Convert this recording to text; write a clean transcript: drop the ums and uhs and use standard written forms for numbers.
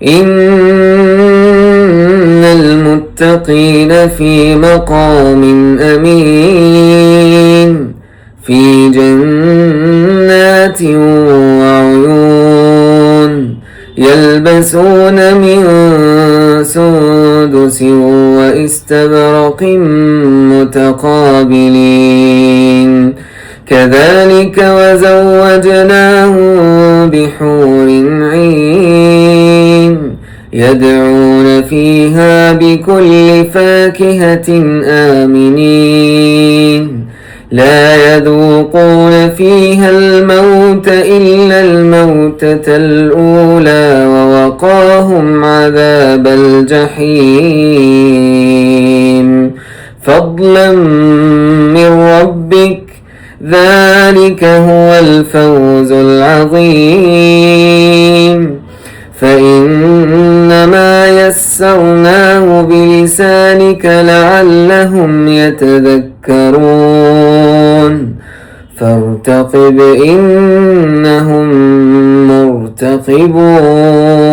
إن المتقين في مقام أمين في جنات وعيون يلبسون من سندس واستبرق متقابلين كذلك وزوجناهم بحور عين يدعون فيها بكل فاكهة آمنين لا يذوقون فيها الموت إلا الموتة الأولى ووقاهم عذاب الجحيم فضلا من ربك ذلك هو الفوز العظيم فإنما يسرناه بلسانك لعلهم يتذكرون فارتقب إنهم مرتقبون.